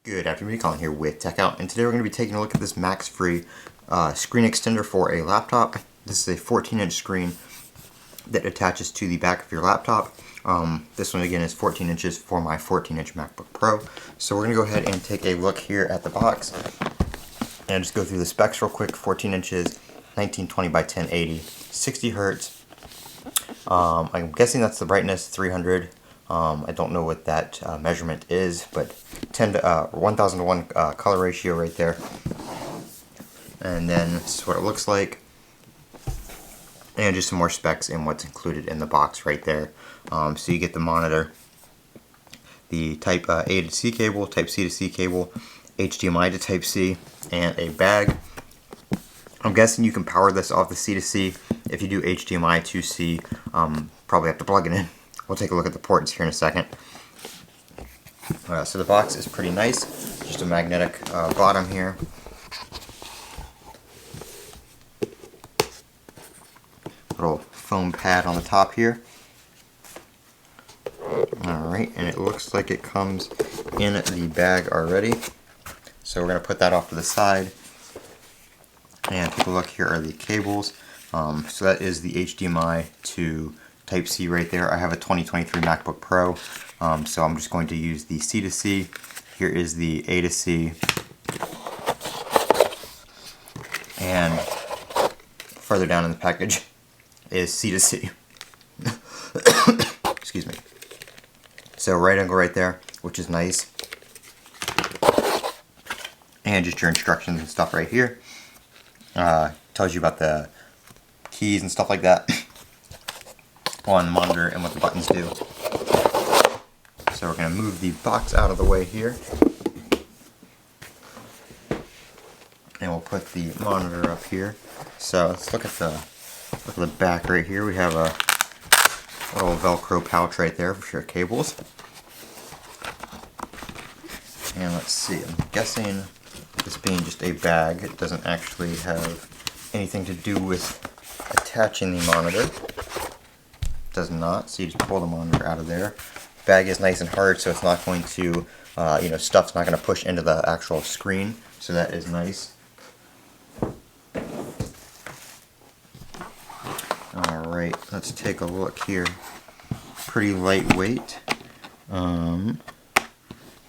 Good afternoon, Colin here with Techout, and today we're going to be taking a look at this Maxfree screen extender for a laptop. This is a 14-inch screen that attaches to the back of your laptop. This one again is 14 inches for my 14-inch MacBook Pro. So we're going to go ahead and take a look here at the box and just go through the specs real quick. 14 inches, 1920 by 1080, 60 hertz. I'm guessing that's the brightness, 300. I don't know what that measurement is, but 1000 to 1 color ratio right there. And then this is what it looks like. And just some more specs and what's included in the box right there. So you get the monitor, the Type A to C cable, Type C to C cable, HDMI to Type C, and a bag. I'm guessing you can power this off the C to C. If you do HDMI to C, probably have to plug it in. We'll take a look at the ports here in a second. So the box is pretty nice. Just a magnetic bottom here. Little foam pad on the top here. Alright, and it looks like it comes in the bag already. So we're going to put that off to the side. And take a look, here are the cables. So that is the HDMI to Type C right there. I have a 2023 MacBook Pro, so I'm just going to use the C to C. Here is the A to C. And further down in the package is C to C. Excuse me. So right angle right there, which is nice. And just your instructions and stuff right here. Tells you about the keys and stuff like that on the monitor and what the buttons do. So we're going to move the box out of the way here. And we'll put the monitor up here. So let's look at the back right here. We have a little Velcro pouch right there for your cables. And let's see, I'm guessing this being just a bag, it doesn't actually have anything to do with attaching the monitor. Does not, so you just pull the monitor out of there. Bag is nice and hard, so it's not going to, stuff's not going to push into the actual screen, so that is nice. Alright, let's take a look here. Pretty lightweight.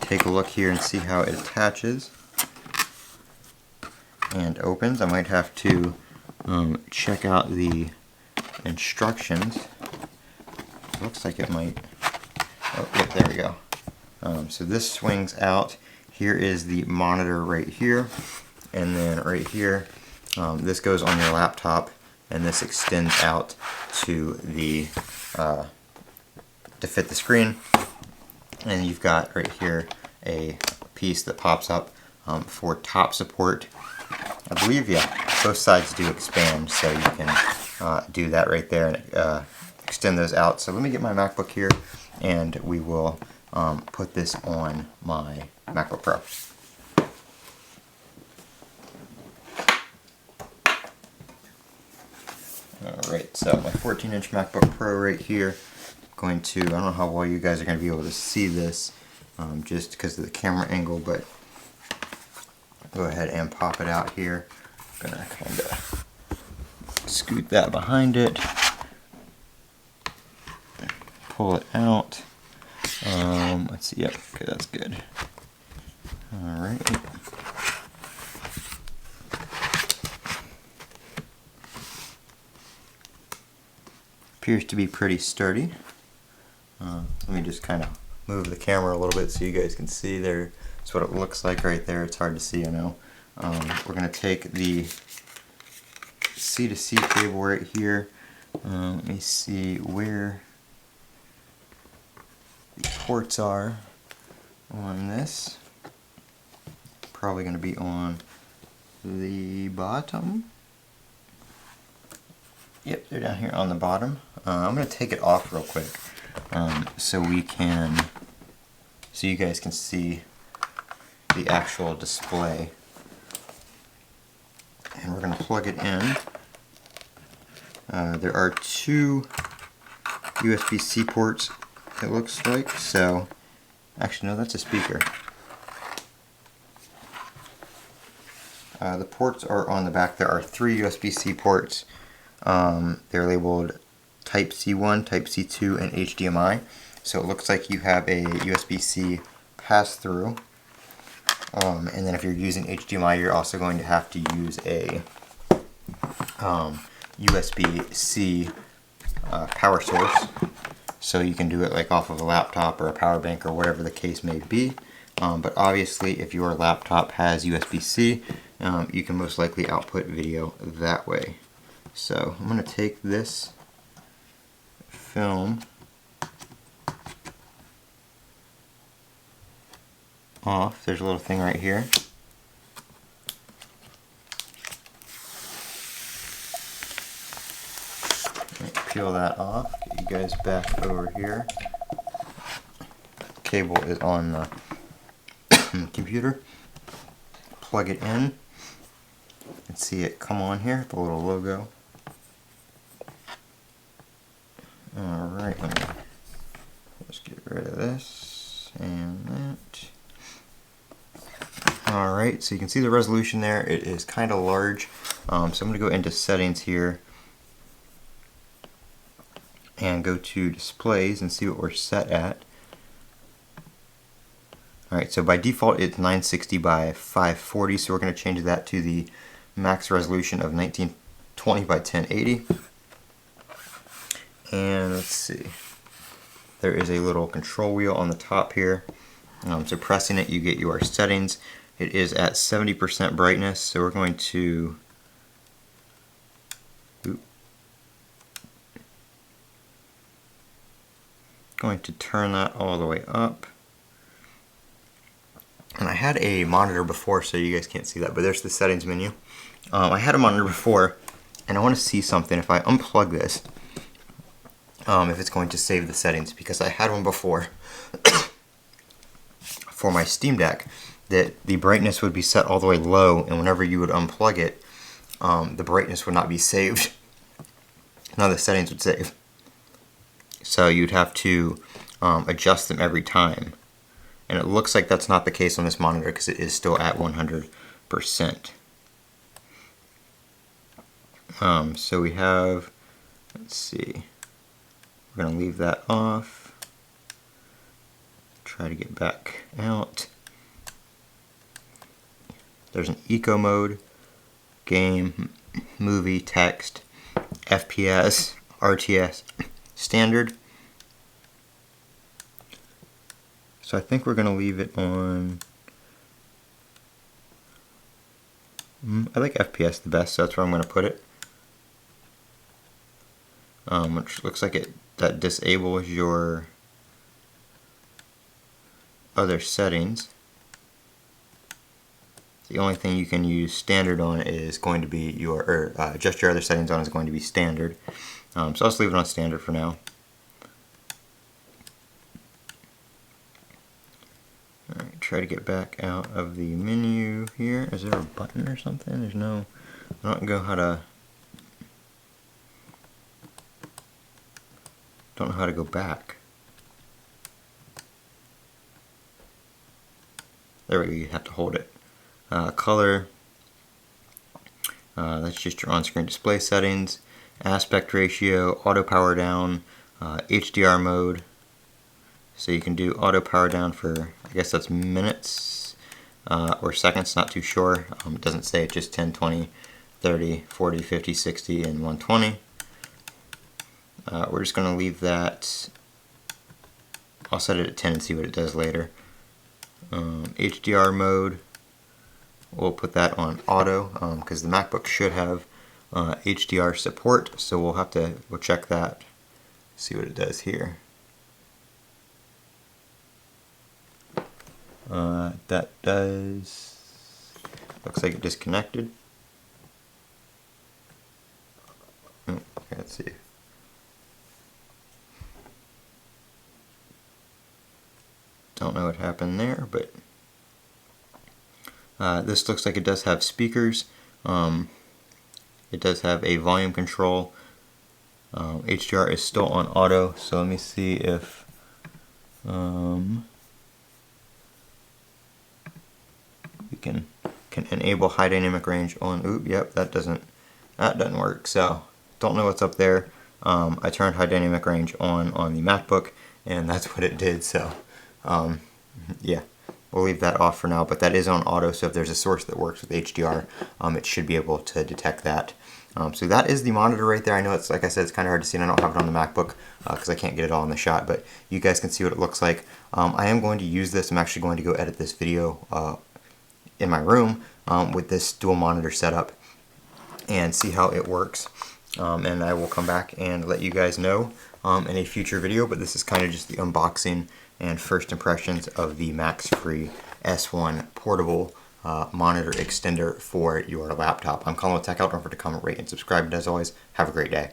Take a look here and see how it attaches and opens. I might have to check out the instructions. Looks like it might. Oh, yep, there we go. So this swings out. Here is the monitor right here, and then right here, this goes on your laptop, and this extends out to the to fit the screen. And you've got right here a piece that pops up for top support. I believe, yeah, both sides do expand, so you can do that right there and extend those out. So let me get my MacBook here, and we will put this on my MacBook Pro. Alright, so my 14-inch MacBook Pro right here. Going to, I don't know how well you guys are going to be able to see this, just because of the camera angle, but go ahead and pop it out here. I'm going to kind of scoot that behind it. Pull it out. Let's see, yep, okay, that's good. Alright. Appears to be pretty sturdy. Let me just kind of move the camera a little bit so you guys can see there. That's what it looks like right there. It's hard to see, I know. We're going to take the C to C cable right here. Let me see where the ports are on this. Probably going to be on the bottom. Yep, they're down here on the bottom. I'm going to take it off real quick so you guys can see the actual display. And we're going to plug it in. There are two USB-C ports, it looks like. So, actually no, that's a speaker. The ports are on the back. There are 3 USB-C ports. They're labeled Type C1, Type C2, and HDMI. So it looks like you have a USB-C pass-through. And then if you're using HDMI, you're also going to have to use a USB-C power source. So you can do it like off of a laptop or a power bank or whatever the case may be. But obviously if your laptop has USB-C, you can most likely output video that way. So I'm going to take this film off. There's a little thing right here. Peel that off, get you guys back over here. Cable is on the computer. Plug it in and see it come on here, the little logo. Alright, let's get rid of this and that. Alright, so you can see the resolution there. It is kind of large. So I'm going to go into settings here and go to displays and see what we're set at. Alright, so by default it's 960 by 540, so we're going to change that to the max resolution of 1920 by 1080. And let's see, there is a little control wheel on the top here. So pressing it, you get your settings. It is at 70% brightness, so we're going to turn that all the way up. And I had a monitor before, so you guys can't see that, but there's the settings menu. I had a monitor before, and I want to see something. If I unplug this, if it's going to save the settings, because I had one before for my Steam Deck that the brightness would be set all the way low, and whenever you would unplug it, the brightness would not be saved. None of the settings would save. So you'd have to adjust them every time. And it looks like that's not the case on this monitor because it is still at 100%. So we have, let's see, we're going to leave that off. Try to get back out. There's an eco mode, game, movie, text, FPS, RTS, standard. So I think we're going to leave it on, I like FPS the best, so that's where I'm going to put it. Which looks like that disables your other settings. The only thing you can use standard on is going to be your, or adjust your other settings on is going to be standard. So I'll just leave it on standard for now. Alright, try to get back out of the menu here. Is there a button or something? There's no, I don't know how to go back. There we go, you have to hold it. Color, that's just your on-screen display settings. Aspect ratio, auto power down, HDR mode. So you can do auto power down for, I guess that's minutes or seconds, not too sure. It doesn't say, it's just 10, 20, 30, 40, 50, 60, and 120. We're just going to leave that, I'll set it at 10 and see what it does later. HDR mode, we'll put that on auto because the MacBook should have HDR support, so we'll check that, see what it does here. That does, looks like it disconnected. Oh, let's see. Don't know what happened there, but this looks like it does have speakers. It does have a volume control. HDR is still on auto, so let me see if we can can enable high dynamic range on, yep, that doesn't work, so don't know what's up there. I turned high dynamic range on the MacBook, and that's what it did, so yeah, we'll leave that off for now, but that is on auto, so if there's a source that works with HDR, it should be able to detect that. So that is the monitor right there. I know it's, like I said, it's kind of hard to see, and I don't have it on the MacBook because I can't get it all in the shot, but you guys can see what it looks like. I am going to use this. I'm actually going to go edit this video in my room with this dual monitor setup and see how it works. And I will come back and let you guys know in a future video, but this is kind of just the unboxing and first impressions of the Maxfree S1 portable monitor extender for your laptop. I'm Colin with Techout. Don't forget to comment, rate, and subscribe. And as always, have a great day.